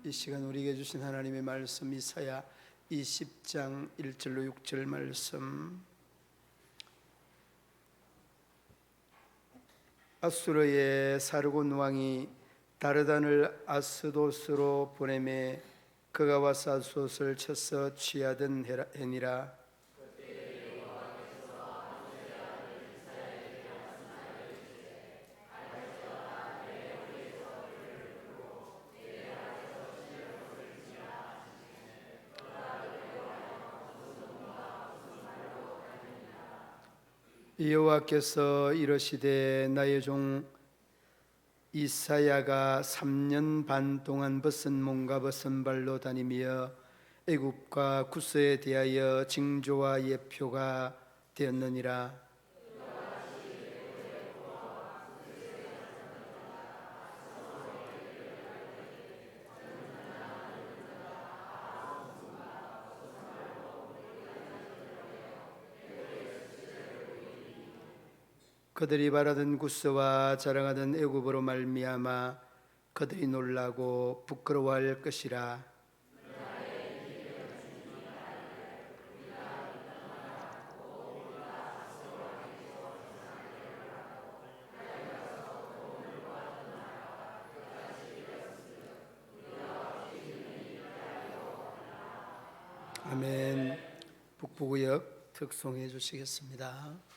이 시간 우리에게 주신 하나님의 말씀 이사야 20장 1절로 6절 말씀. 아수르의 사르곤 왕이 다르단을 아스도스로 보내매 그가 와서 아스도스를 쳐서 취하던 해니라. 여호와께서 이르시되 나의 종 이사야가 3년 반 동안 벗은 몸과 벗은 발로 다니며 애굽과 구스에 대하여 징조와 예표가 되었느니라. 그들이 바라던 구스와 자랑하던 애굽으로 말미암아 그들이 놀라고 부끄러워할 것이라. 아멘. 북부구역 특송해 주시겠습니다.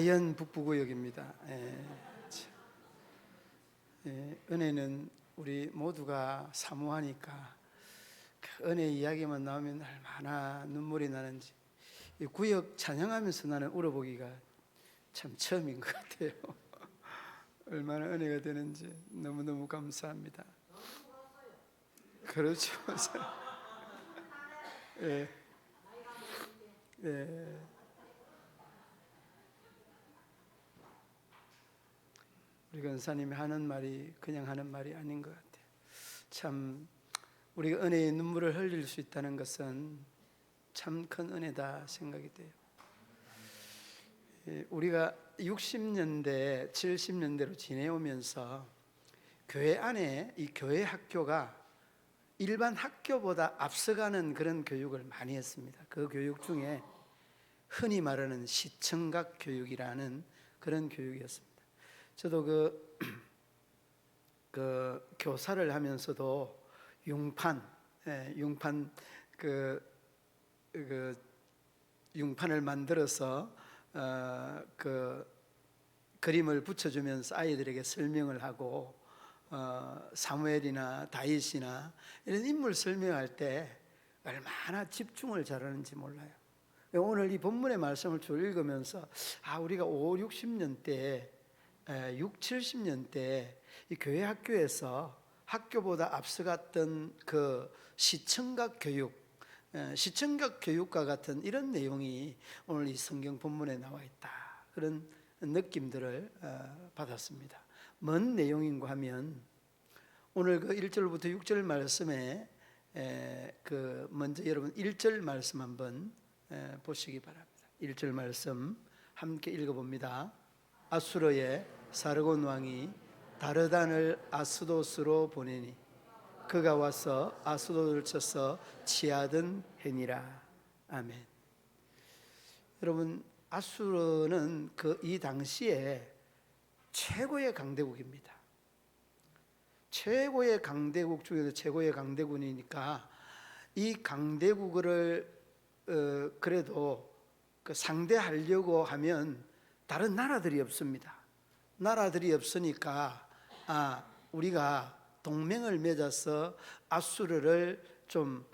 자연 북부구역입니다. 은혜는 우리 모두가 사모하니까 그 은혜 이야기만 나오면 얼마나 눈물이 나는지 이 구역 찬양하면서 나는 울어보기가 참 처음인 것 같아요. 얼마나 은혜가 되는지 너무너무 감사합니다. 그렇죠. 예. 예. 우리 권사님이 하는 말이 그냥 하는 말이 아닌 것 같아요. 참 우리가 은혜의 눈물을 흘릴 수 있다는 것은 참 큰 은혜다 생각이 돼요. 우리가 60년대, 70년대로 지내오면서 교회 안에 이 교회 학교가 일반 학교보다 앞서가는 그런 교육을 많이 했습니다. 그 교육 중에 흔히 말하는 시청각 교육이라는 그런 교육이었습니다. 저도 그 교사를 하면서도 융판을 만들어서 그 그림을 붙여주면서 아이들에게 설명을 하고 사무엘이나 다윗이나 이런 인물 설명할 때 얼마나 집중을 잘하는지 몰라요. 오늘 이 본문의 말씀을 쭉 읽으면서 우리가 5, 60년대 6, 70년대 이 교회 학교에서 학교보다 앞서갔던 그 시청각 교육, 시청각 교육과 같은 이런 내용이 오늘 이 성경 본문에 나와 있다. 그런 느낌들을 받았습니다. 뭔 내용인가 하면 오늘 그 1절부터 6절 말씀에 먼저 여러분 1절 말씀 한번 보시기 바랍니다. 1절 말씀 함께 읽어봅니다. 아수르의 사르곤 왕이 다르단을 아스도스로 보내니 그가 와서 아스도를 쳐서 취하던 해니라. 아멘. 여러분 아수르는 이 당시에 최고의 강대국입니다. 최고의 강대국 중에서 최고의 강대국이니까 이 강대국을 그래도 상대하려고 하면 다른 나라들이 없습니다. 나라들이 없으니까 우리가 동맹을 맺어서 아수르를 좀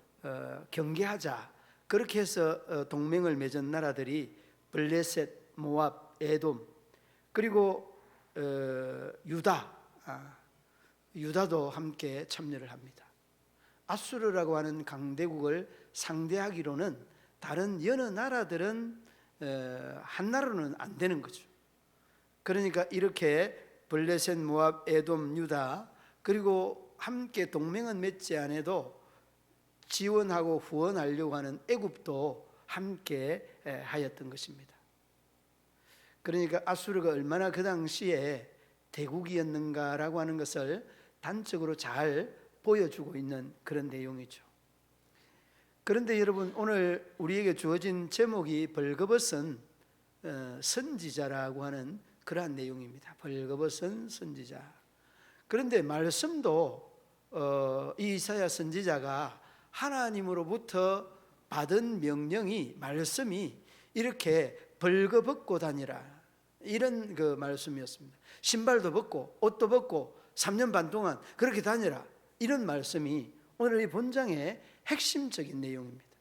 경계하자. 그렇게 해서 동맹을 맺은 나라들이 블레셋, 모압, 에돔, 그리고 유다도 함께 참여를 합니다. 아수르라고 하는 강대국을 상대하기로는 다른 여러 나라들은 한 나라로는 안 되는 거죠. 그러니까 이렇게 블레셋, 모압, 에돔, 유다 그리고 함께 동맹은 맺지 않아도 지원하고 후원하려고 하는 애굽도 함께 하였던 것입니다. 그러니까 아수르가 얼마나 그 당시에 대국이었는가라고 하는 것을 단적으로 잘 보여주고 있는 그런 내용이죠. 그런데 여러분 오늘 우리에게 주어진 제목이 벌거벗은 선지자라고 하는 그러한 내용입니다. 벌거벗은 선지자. 그런데 말씀도 이 이사야 선지자가 하나님으로부터 받은 명령이 말씀이 이렇게 벌거벗고 다니라 이런 그 말씀이었습니다. 신발도 벗고 옷도 벗고 3년 반 동안 그렇게 다니라 이런 말씀이 오늘 이 본장의 핵심적인 내용입니다.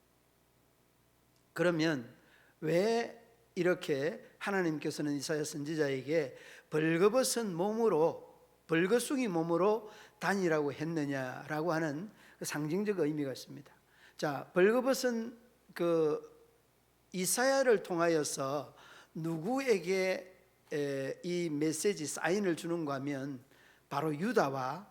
그러면 왜 이렇게 하나님께서는 이사야 선지자에게 벌거벗은 몸으로 벌거숭이 몸으로 다니라고 했느냐라고 하는 그 상징적 의미가 있습니다. 자, 벌거벗은 이사야를 통하여서 누구에게 이 메시지 사인을 주는가 하면 바로 유다와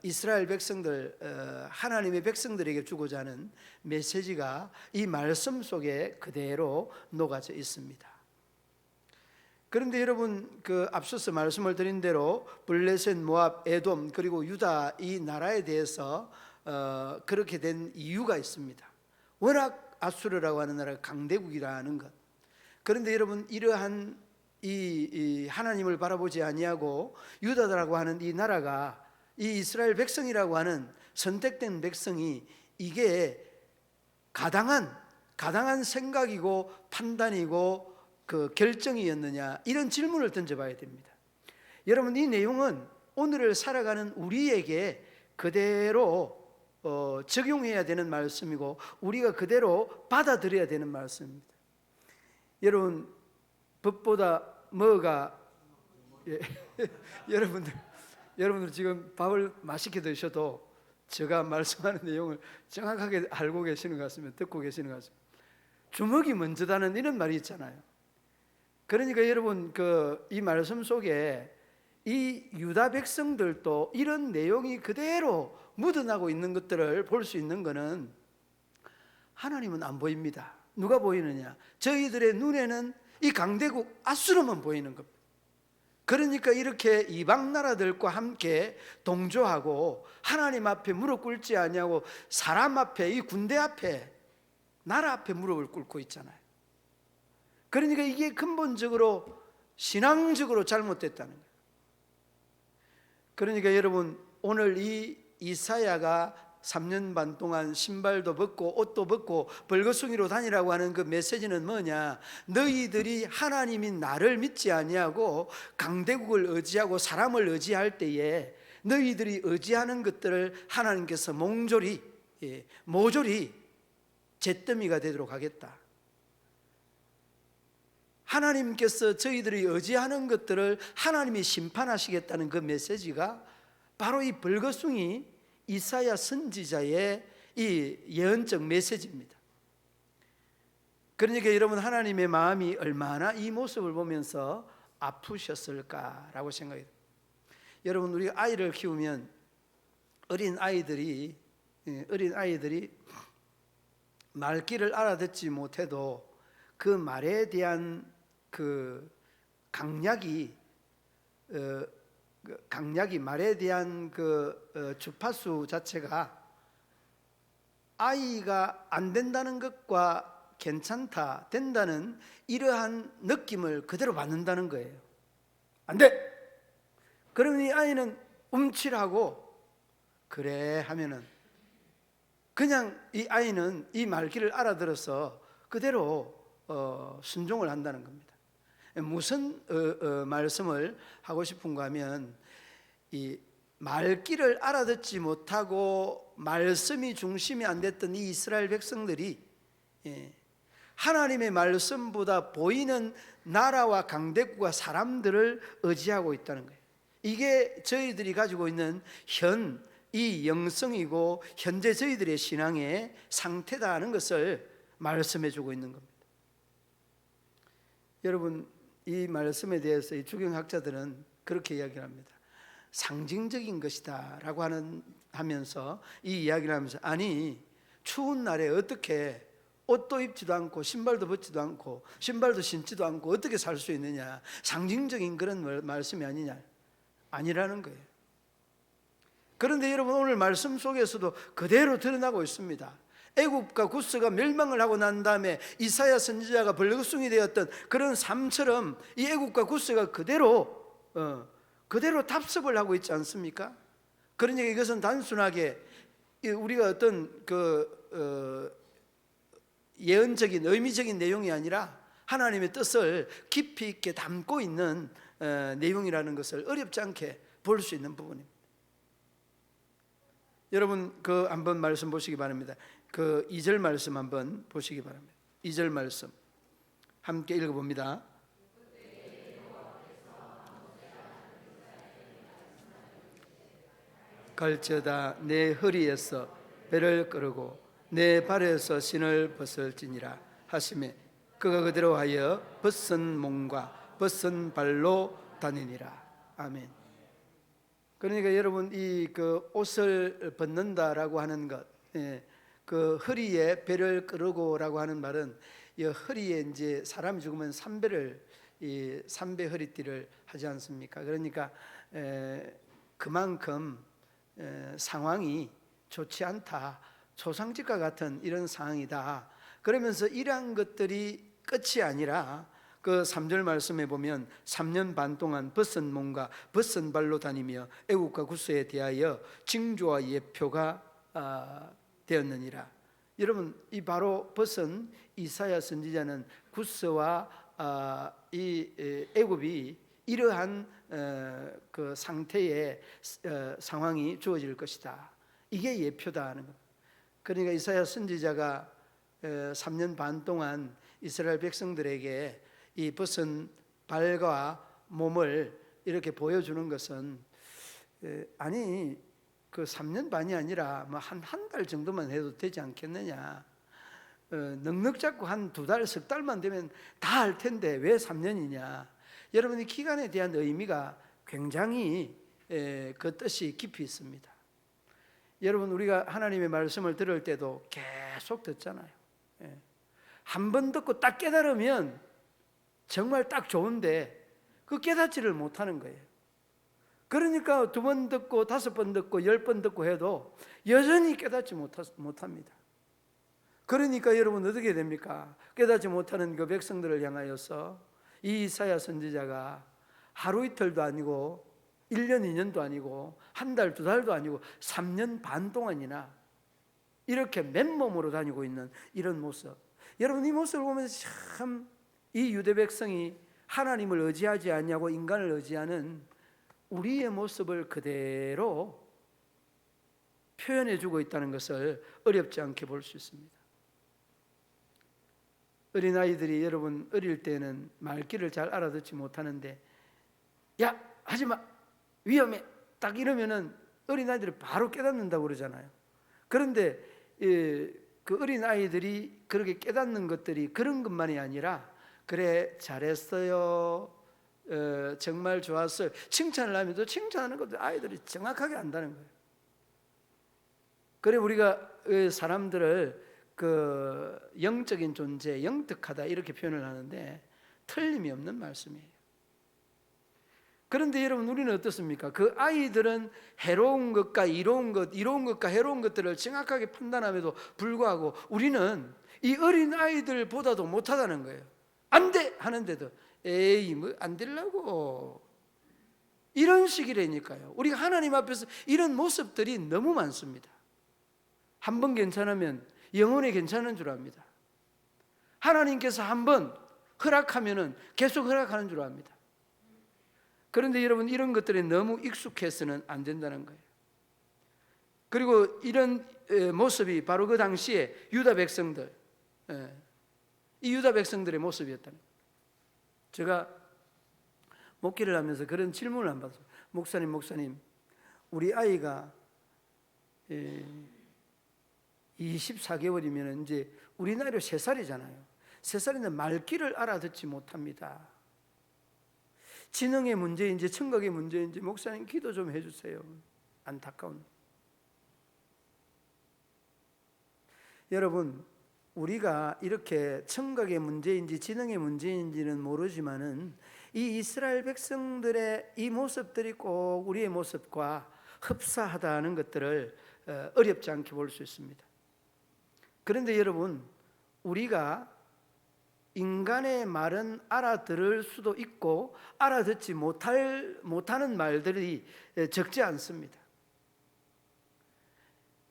이스라엘 백성들, 하나님의 백성들에게 주고자 하는 메시지가 이 말씀 속에 그대로 녹아져 있습니다. 그런데 여러분 앞서서 말씀을 드린 대로 블레셋, 모압, 에돔 그리고 유다 이 나라에 대해서 그렇게 된 이유가 있습니다. 워낙 아수르라고 하는 나라가 강대국이라는 것. 그런데 여러분 이러한 이 하나님을 바라보지 아니하고 유다라고 하는 이 나라가 이 이스라엘 백성이라고 하는 선택된 백성이 이게 가당한 생각이고 판단이고 그 결정이었느냐, 이런 질문을 던져봐야 됩니다. 여러분, 이 내용은 오늘을 살아가는 우리에게 그대로 적용해야 되는 말씀이고 우리가 그대로 받아들여야 되는 말씀입니다. 여러분, 법보다 뭐가 여러분들 지금 밥을 맛있게 드셔도 제가 말씀하는 내용을 정확하게 알고 계시는 것 같습니다. 듣고 계시는 것 같습니다. 주먹이 먼저다는 이런 말이 있잖아요. 그러니까 여러분, 이 말씀 속에 이 유다 백성들도 이런 내용이 그대로 묻어나고 있는 것들을 볼 수 있는 것은 하나님은 안 보입니다. 누가 보이느냐? 저희들의 눈에는 이 강대국 앗수르만 보이는 겁니다. 그러니까 이렇게 이방 나라들과 함께 동조하고 하나님 앞에 무릎 꿇지 아니하고 사람 앞에, 이 군대 앞에, 나라 앞에 무릎을 꿇고 있잖아요. 그러니까 이게 근본적으로 신앙적으로 잘못됐다는 거예요. 그러니까 여러분, 오늘 이 이사야가 3년 반 동안 신발도 벗고 옷도 벗고 벌거숭이로 다니라고 하는 그 메시지는 뭐냐? 너희들이 하나님이 나를 믿지 아니하고 강대국을 의지하고 사람을 의지할 때에 너희들이 의지하는 것들을 하나님께서 모조리 잿더미가 되도록 하겠다. 하나님께서 저희들이 의지하는 것들을 하나님이 심판하시겠다는 그 메시지가 바로 이 벌거숭이 이사야 선지자의 이 예언적 메시지입니다. 그러니까 여러분, 하나님의 마음이 얼마나 이 모습을 보면서 아프셨을까라고 생각해요. 여러분, 우리 아이를 키우면 어린 아이들이 말귀를 알아듣지 못해도 그 말에 대한 그 강약이 말에 대한 주파수 자체가 아이가 안 된다는 것과 괜찮다, 된다는 이러한 느낌을 그대로 받는다는 거예요. 안 돼! 그러면 이 아이는 움찔하고 그래 하면은 그냥 이 아이는 이 말귀를 알아들어서 그대로 순종을 한다는 겁니다. 무슨 말씀을 하고 싶은가 하면, 이 말귀를 알아듣지 못하고 말씀이 중심이 안 됐던 이 이스라엘 백성들이 하나님의 말씀보다 보이는 나라와 강대국과 사람들을 의지하고 있다는 거예요. 이게 저희들이 가지고 있는 이 영성이고 현재 저희들의 신앙의 상태다는 것을 말씀해 주고 있는 겁니다. 여러분, 이 말씀에 대해서 이 주경학자들은 그렇게 이야기를 합니다. 상징적인 것이다 라고 하면서 이 이야기를 하면서, 아니 추운 날에 어떻게 옷도 입지도 않고 신발도 벗지도 않고 신발도 신지도 않고 어떻게 살 수 있느냐, 상징적인 그런 말씀이 아니라는 거예요. 그런데 여러분, 오늘 말씀 속에서도 그대로 드러나고 있습니다. 애굽과 구스가 멸망을 하고 난 다음에 이사야 선지자가 벌거숭이 되었던 그런 삶처럼 이 애굽과 구스가 그대로 답습을 하고 있지 않습니까? 그러니까 이것은 단순하게 우리가 어떤 예언적인 의미적인 내용이 아니라 하나님의 뜻을 깊이 있게 담고 있는 내용이라는 것을 어렵지 않게 볼 수 있는 부분입니다. 여러분, 한번 말씀 보시기 바랍니다. 2절 말씀 한번 보시기 바랍니다. 2절 말씀 함께 읽어봅니다. 갈지어다 내 허리에서 배를 끌고 내 발에서 신을 벗을지니라 하시매 그가 그대로 하여 벗은 몸과 벗은 발로 다니니라. 아멘. 그러니까 여러분, 이 옷을 벗는다라고 하는 것, 허리에 배를 끌고라고 하는 말은 이 허리에 이제 사람이 죽으면 삼배 허리띠를 하지 않습니까? 그러니까 그만큼 상황이 좋지 않다, 초상집과 같은 이런 상황이다. 그러면서 이러한 것들이 끝이 아니라 3절 말씀에 보면 3년 반 동안 벗은 몸과 벗은 발로 다니며 애국과 구스에 대하여 징조와 예표가 되었느니라. 여러분, 이 바로 벗은 이사야 선지자는 구스와 이 애굽이 이러한 그 상태의 상황이 주어질 것이다. 이게 예표다 하는 것. 그러니까 이사야 선지자가 3년 반 동안 이스라엘 백성들에게 이 벗은 발과 몸을 이렇게 보여주는 것은 아니 그 3년 반이 아니라 뭐 한 달 정도만 해도 되지 않겠느냐. 넉넉 잡고 한 2달, 석 달만 되면 다 할 텐데 왜 3년이냐. 여러분 이 기간에 대한 의미가 굉장히 그 뜻이 깊이 있습니다. 여러분 우리가 하나님의 말씀을 들을 때도 계속 듣잖아요. 한 번 듣고 딱 깨달으면 정말 딱 좋은데 그 깨닫지를 못하는 거예요. 그러니까 2번 듣고 5번 듣고 10번 듣고 해도 여전히 깨닫지 못합니다. 그러니까 여러분 어떻게 됩니까? 깨닫지 못하는 그 백성들을 향하여서 이 이사야 선지자가 하루 이틀도 아니고 1년 2년도 아니고 한 달 2달도 아니고 3년 반 동안이나 이렇게 맨몸으로 다니고 있는 이런 모습. 여러분 이 모습을 보면서 참 이 유대 백성이 하나님을 의지하지 않냐고 인간을 의지하는 우리의 모습을 그대로 표현해 주고 있다는 것을 어렵지 않게 볼 수 있습니다. 어린아이들이 여러분 어릴 때는 말귀를 잘 알아듣지 못하는데 야 하지마 위험해 딱 이러면은 어린아이들이 바로 깨닫는다고 그러잖아요. 그런데 그 어린아이들이 그렇게 깨닫는 것들이 그런 것만이 아니라 그래 잘했어요, 정말 좋았어요, 칭찬을 하면서 칭찬하는 것도 아이들이 정확하게 안다는 거예요. 그래 우리가 사람들을 그 영적인 존재, 영특하다 이렇게 표현을 하는데 틀림이 없는 말씀이에요. 그런데 여러분 우리는 어떻습니까? 그 아이들은 해로운 것과 이로운 것과 해로운 것들을 정확하게 판단함에도 불구하고 우리는 이 어린 아이들보다도 못하다는 거예요. 안 돼! 하는데도 에이 뭐 안 되려고 이런 식이라니까요. 우리가 하나님 앞에서 이런 모습들이 너무 많습니다. 한 번 괜찮으면 영원히 괜찮은 줄 압니다. 하나님께서 한 번 허락하면은 계속 허락하는 줄 압니다. 그런데 여러분 이런 것들이 너무 익숙해서는 안 된다는 거예요. 그리고 이런 모습이 바로 그 당시에 유다 백성들, 이 유다 백성들의 모습이었다는 거예요. 제가 목회를 하면서 그런 질문을 안 받았어요. 목사님 우리 아이가 24개월이면 이제 우리 나이로 3살이잖아요. 3살인데 말귀를 알아듣지 못합니다. 지능의 문제인지 청각의 문제인지 목사님 기도 좀 해주세요. 안타까운. 여러분 우리가 이렇게 청각의 문제인지 지능의 문제인지는 모르지만은 이 이스라엘 백성들의 이 모습들이 꼭 우리의 모습과 흡사하다는 것들을 어렵지 않게 볼 수 있습니다. 그런데 여러분 우리가 인간의 말은 알아들을 수도 있고 알아듣지 못하는 말들이 적지 않습니다.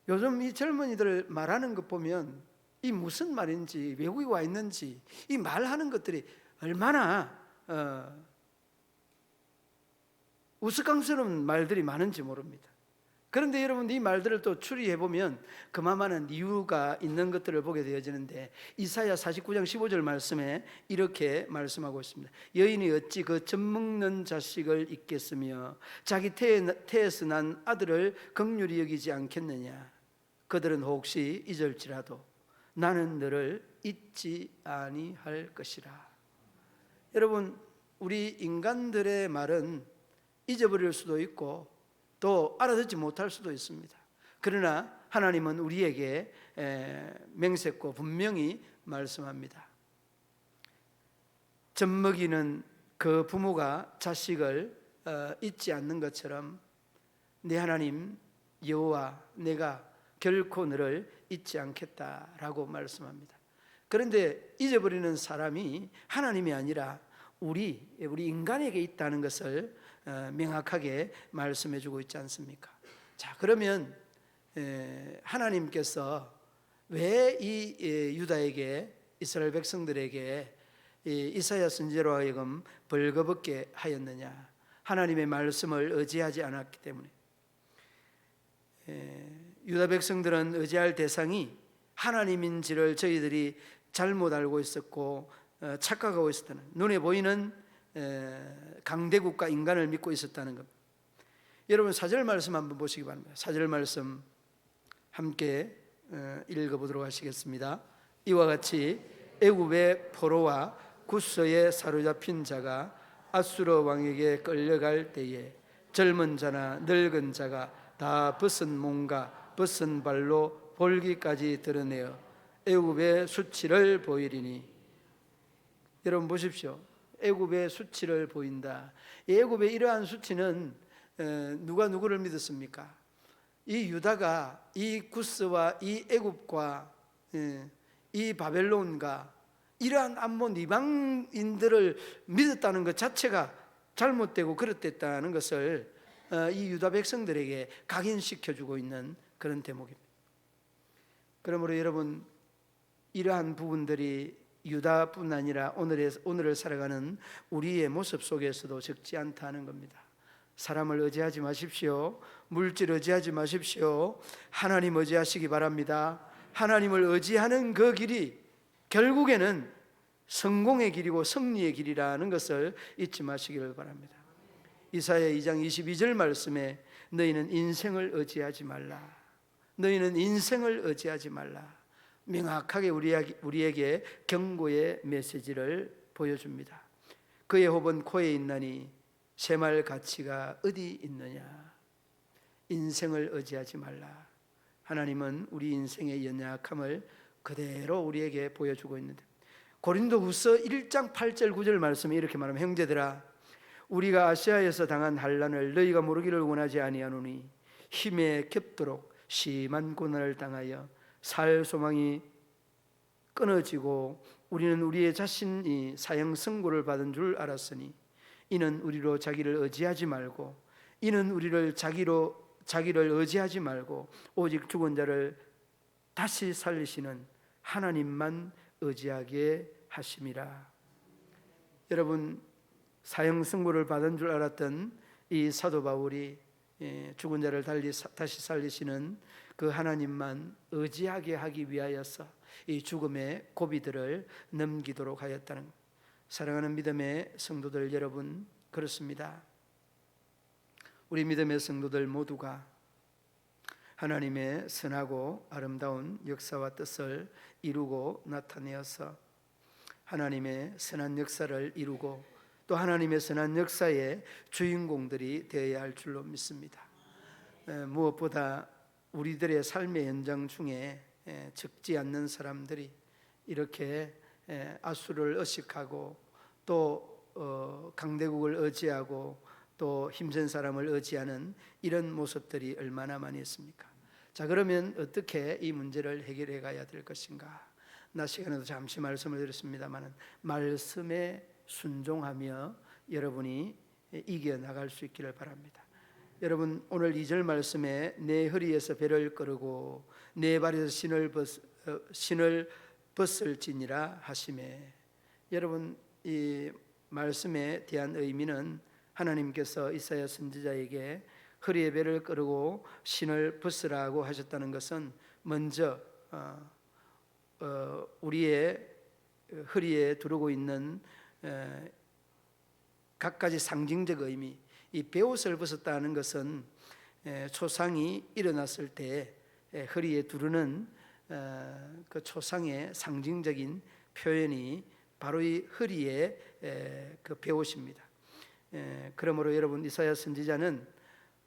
요즘 이 젊은이들 말하는 것 보면 이 무슨 말인지 외국에 와 있는지 이 말하는 것들이 얼마나 우스꽝스러운 말들이 많은지 모릅니다. 그런데 여러분 이 말들을 또 추리해 보면 그만한 이유가 있는 것들을 보게 되어지는데 이사야 49장 15절 말씀에 이렇게 말씀하고 있습니다. 여인이 어찌 그 젖먹는 자식을 잊겠으며 자기 태에서 난 아들을 긍휼히 여기지 않겠느냐. 그들은 혹시 잊을지라도 나는 너를 잊지 아니할 것이라. 여러분 우리 인간들의 말은 잊어버릴 수도 있고 또 알아듣지 못할 수도 있습니다. 그러나 하나님은 우리에게 맹세코 분명히 말씀합니다. 젖먹이는 그 부모가 자식을 잊지 않는 것처럼 내 하나님 여호와 내가 결코 너를 잊지 않겠다라고 말씀합니다. 그런데 잊어버리는 사람이 하나님이 아니라 우리 인간에게 있다는 것을 명확하게 말씀해 주고 있지 않습니까? 자, 그러면 하나님께서 왜 이 유다에게 이스라엘 백성들에게 이사야 선지자로 하여금 벌거벗게 하였느냐? 하나님의 말씀을 의지하지 않았기 때문에. 유다 백성들은 의지할 대상이 하나님인지를 저희들이 잘못 알고 있었고 착각하고 있었다는, 눈에 보이는 강대국가 인간을 믿고 있었다는 것. 여러분 4절 말씀 한번 보시기 바랍니다. 4절 말씀 함께 읽어보도록 하시겠습니다. 이와 같이 애굽의 포로와 구스에 사로잡힌 자가 아수르 왕에게 끌려갈 때에 젊은 자나 늙은 자가 다 벗은 몸과 벗은 발로 볼기까지 드러내어 애굽의 수치를 보이리니. 여러분 보십시오. 애굽의 수치를 보인다. 애굽의 이러한 수치는 누가 누구를 믿었습니까? 이 유다가 이 구스와 이 애굽과 이 바벨론과 이러한 암몬 이방인들을 믿었다는 것 자체가 잘못되고 그릇됐다는 것을 이 유다 백성들에게 각인시켜주고 있는 그런 대목입니다. 그러므로 여러분, 이러한 부분들이 유다뿐 아니라 오늘을 살아가는 우리의 모습 속에서도 적지 않다는 겁니다. 사람을 의지하지 마십시오. 물질 의지하지 마십시오. 하나님 의지하시기 바랍니다. 하나님을 의지하는 그 길이 결국에는 성공의 길이고 승리의 길이라는 것을 잊지 마시기를 바랍니다. 이사야 2장 22절 말씀에 너희는 인생을 의지하지 말라. 너희는 인생을 의지하지 말라. 명확하게 우리에게 경고의 메시지를 보여줍니다. 그의 호흡은 코에 있나니 새말 가치가 어디 있느냐. 인생을 의지하지 말라. 하나님은 우리 인생의 연약함을 그대로 우리에게 보여주고 있는데, 고린도후서 1장 8절 9절 말씀에 이렇게 말하면, 형제들아 우리가 아시아에서 당한 환난을 너희가 모르기를 원하지 아니하노니 힘에 겹도록 심한 고난을 당하여 살 소망이 끊어지고 우리는 우리의 자신이 사형 선고를 받은 줄 알았으니 이는 우리로 자기를 의지하지 말고 자기를 의지하지 말고 오직 죽은 자를 다시 살리시는 하나님만 의지하게 하심이라. 여러분, 사형 선고를 받은 줄 알았던 이 사도 바울이 죽은 자를 다시 살리시는 그 하나님만 의지하게 하기 위하여서 이 죽음의 고비들을 넘기도록 하였다는 것. 사랑하는 믿음의 성도들 여러분, 그렇습니다. 우리 믿음의 성도들 모두가 하나님의 선하고 아름다운 역사와 뜻을 이루고 나타내어서 하나님의 선한 역사를 이루고 또 하나님의 선한 역사의 주인공들이 되어야 할 줄로 믿습니다. 무엇보다 우리들의 삶의 현장 중에 적지 않는 사람들이 이렇게 아수를 의식하고 또 강대국을 의지하고 또 힘센 사람을 의지하는 이런 모습들이 얼마나 많이 있습니까? 자, 그러면 어떻게 이 문제를 해결해 가야 될 것인가? 낮 시간에도 잠시 말씀을 드렸습니다만 말씀에 순종하며 여러분이 이겨나갈 수 있기를 바랍니다. 여러분, 오늘 2절 말씀에 내 허리에서 배를 꺼르고 내 발에서 신을 벗을지니라 하시매, 여러분, 이 말씀에 대한 의미는 하나님께서 이사야 선지자에게 허리에 배를 꺼르고 신을 벗으라고 하셨다는 것은 먼저 우리의 허리에 두르고 있는 각가지 상징적 의미, 이 베옷을 벗었다는 것은 초상이 일어났을 때 허리에 두르는 그 초상의 상징적인 표현이 바로 이 허리의 그 베옷입니다. 그러므로 여러분, 이사야 선지자는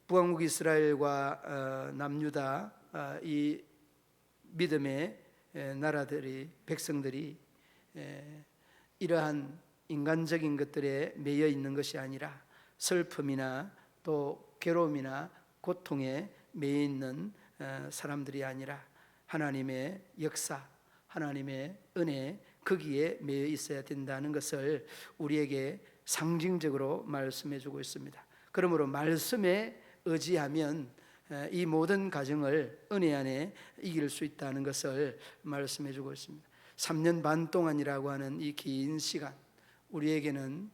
북왕국 이스라엘과 남유다 이 믿음의 나라들이, 백성들이 이러한 인간적인 것들에 매여 있는 것이 아니라 슬픔이나 또 괴로움이나 고통에 매여 있는 사람들이 아니라 하나님의 역사, 하나님의 은혜, 거기에 매여 있어야 된다는 것을 우리에게 상징적으로 말씀해 주고 있습니다. 그러므로 말씀에 의지하면 이 모든 가정을 은혜 안에 이길 수 있다는 것을 말씀해 주고 있습니다. 3년 반 동안이라고 하는 이 긴 시간, 우리에게는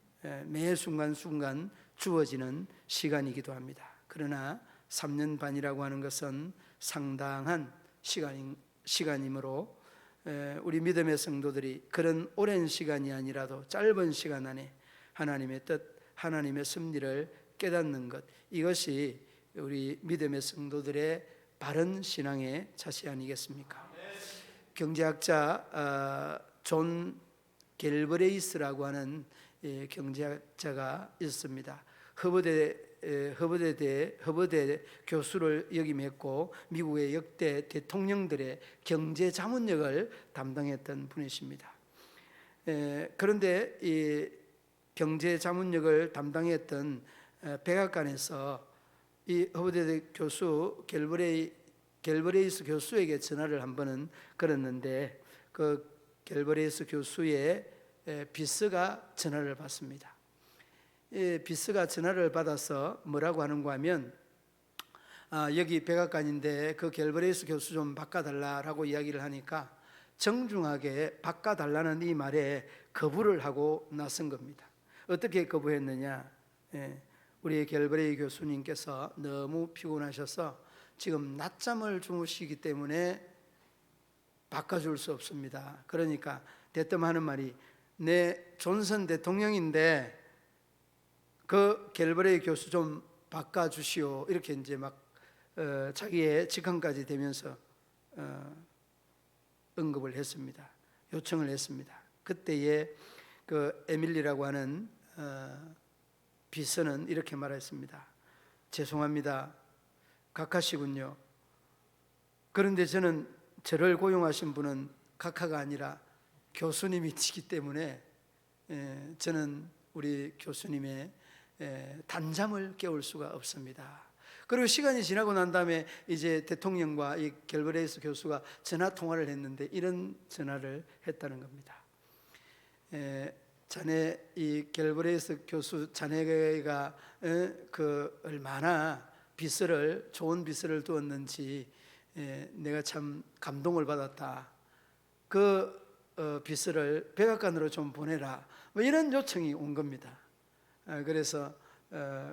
매 순간순간 주어지는 시간이기도 합니다. 그러나 3년 반이라고 하는 것은 상당한 시간이므로 우리 믿음의 성도들이 그런 오랜 시간이 아니라도 짧은 시간 안에 하나님의 뜻, 하나님의 섭리를 깨닫는 것, 이것이 우리 믿음의 성도들의 바른 신앙의 자세 아니겠습니까? 경제학자 존 갤브레이스라고 하는 경제학자가 있습니다. 허버드 교수를 역임했고 미국의 역대 대통령들의 경제 자문력을 담당했던 분이십니다. 그런데 이 경제 자문력을 담당했던 백악관에서 이 허버드 교수 갤브레이스 교수에게 전화를 한 번은 걸었는데 그 갤브레이스 교수의 비서가 전화를 받습니다. 비서가 전화를 받아서 뭐라고 하는가 하면 여기 백악관인데 그 갤브레이스 교수 좀 바꿔달라라고 이야기를 하니까 정중하게 바꿔달라는 이 말에 거부를 하고 나선 겁니다. 어떻게 거부했느냐? 우리 갤브레이 교수님께서 너무 피곤하셔서 지금 낮잠을 주무시기 때문에 바꿔줄 수 없습니다. 그러니까 대뜸 하는 말이 내 존슨 대통령인데 그 갤브레이 교수 좀 바꿔주시오. 이렇게 이제 막 자기의 직함까지 대면서 언급을 했습니다. 요청을 했습니다. 그때에 그 에밀리라고 하는 비서는 이렇게 말했습니다. 죄송합니다. 각하시군요. 그런데 저를 고용하신 분은 각하가 아니라 교수님이시기 때문에 저는 우리 교수님의 단잠을 깨울 수가 없습니다. 그리고 시간이 지나고 난 다음에 이제 대통령과 이 갤브레이스 교수가 전화 통화를 했는데 이런 전화를 했다는 겁니다. 자네 이 갤브레이스 교수 자네가 그 얼마나 좋은 비서를 두었는지 내가 참 감동을 받았다. 그 비서를 백악관으로 좀 보내라. 뭐 이런 요청이 온 겁니다. 그래서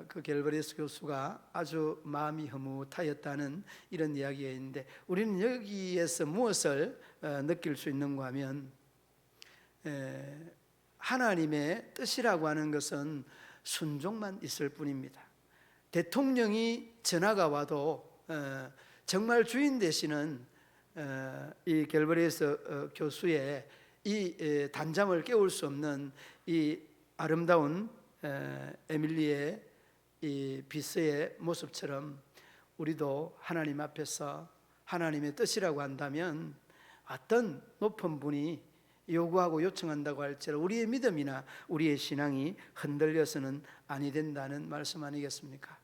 그 갤브레이스 교수가 아주 마음이 흐뭇하였다는 이런 이야기가 있는데 우리는 여기에서 무엇을 느낄 수 있는가 하면 하나님의 뜻이라고 하는 것은 순종만 있을 뿐입니다. 대통령이 전화가 와도 정말 주인 되시는 이 갤브레이스 교수의 이 단잠을 깨울 수 없는 이 아름다운 에밀리의 이 비서의 모습처럼 우리도 하나님 앞에서 하나님의 뜻이라고 한다면 어떤 높은 분이 요구하고 요청한다고 할지라도 우리의 믿음이나 우리의 신앙이 흔들려서는 아니 된다는 말씀 아니겠습니까?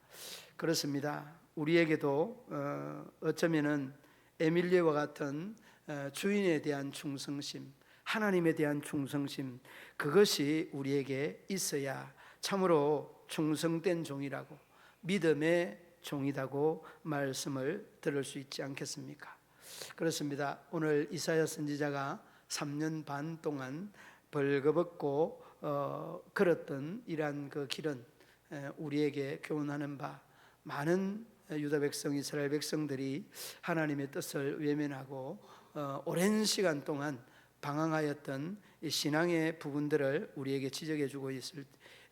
그렇습니다. 우리에게도 어쩌면은 에밀리와 같은 주인에 대한 충성심, 하나님에 대한 충성심, 그것이 우리에게 있어야 참으로 충성된 종이라고, 믿음의 종이라고 말씀을 들을 수 있지 않겠습니까? 그렇습니다. 오늘 이사야 선지자가 3년 반 동안 벌거벗고 걸었던 이러한 그 길은 우리에게 교훈하는 바, 많은 유다 백성, 이스라엘 백성들이 하나님의 뜻을 외면하고 오랜 시간 동안 방황하였던 이 신앙의 부분들을 우리에게 지적해주고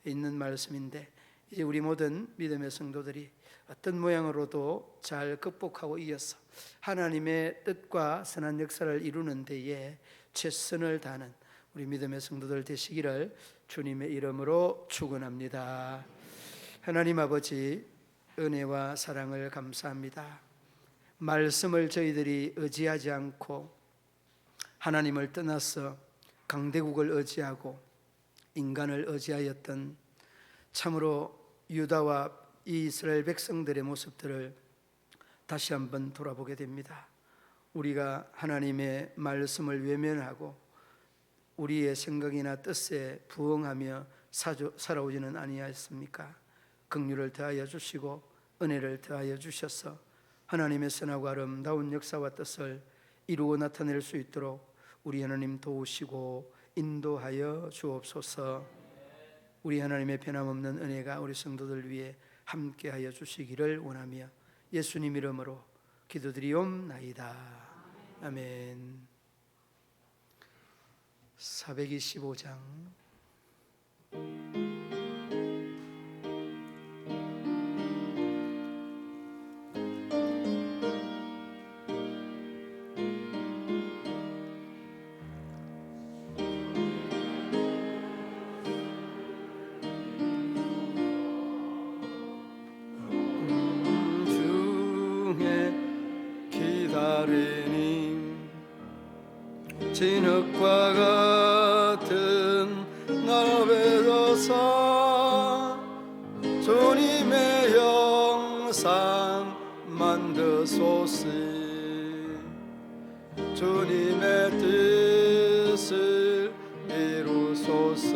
있는 말씀인데, 이제 우리 모든 믿음의 성도들이 어떤 모양으로도 잘 극복하고 이겨서 하나님의 뜻과 선한 역사를 이루는 데에 최선을 다하는 우리 믿음의 성도들 되시기를 주님의 이름으로 축원합니다. 하나님 아버지, 은혜와 사랑을 감사합니다. 말씀을 저희들이 의지하지 않고 하나님을 떠나서 강대국을 의지하고 인간을 의지하였던 참으로 유다와 이스라엘 백성들의 모습들을 다시 한번 돌아보게 됩니다. 우리가 하나님의 말씀을 외면하고 우리의 생각이나 뜻에 부응하며 살아오지는 아니하였습니까? 긍휼을 더하여 주시고 은혜를 더하여 주셔서 하나님의 선하고 아름다운 역사와 뜻을 이루어 나타낼 수 있도록 우리 하나님 도우시고 인도하여 주옵소서. 우리 하나님의 변함없는 은혜가 우리 성도들 위해 함께하여 주시기를 원하며 예수님 이름으로 기도드리옵나이다. 아멘. 425장 진흙과 같은 날 배워서 주님의 형상 만드소서. 주님의 뜻을 이루소서.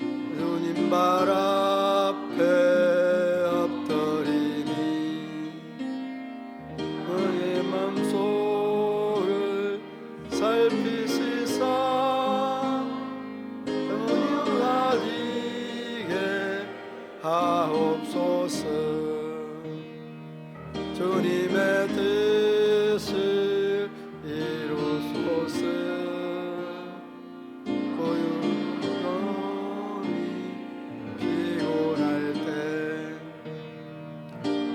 주님 발 앞에 엎드리니 너의 맘속을 살피시사 영원하게 하옵소서. 주님의 뜻을 이루소서. 고요히 피곤할 때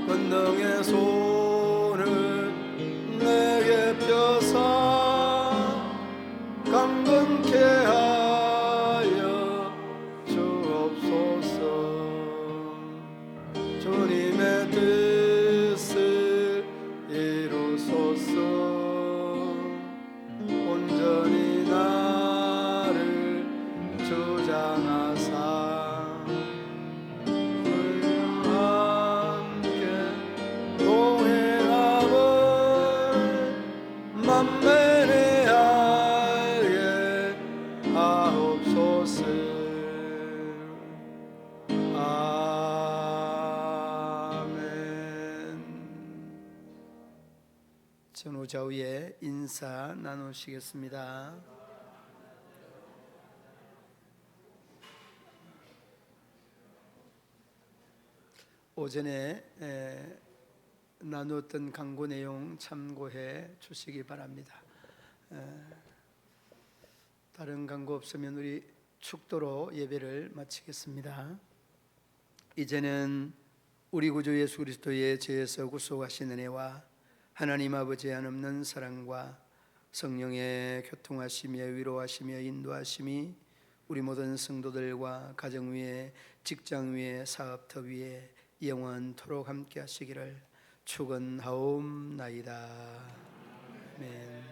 권능의 손을 내게 펴사 강건케 하여 주옵소서. 주님의 뜻을 이루소서. 온전히 나를 주장하사 우리와 함께 동행함을 만면에 알게 하옵소서. 아멘. 전후 좌우에 인사 나누시겠습니다. 오전에 나누었던 강구 내용 참고해 주시기 바랍니다. 다른 강구 없으면 우리 축도로 예배를 마치겠습니다. 이제는 우리 구주 예수 그리스도의 죄에서 구속하신 은혜와 하나님 아버지의 한없는 사랑과 성령의 교통하시며 위로하시며 인도하심이 우리 모든 성도들과 가정 위에 직장 위에 사업터 위에 영원토록 함께 하시기를 축원하옵나이다. 아멘.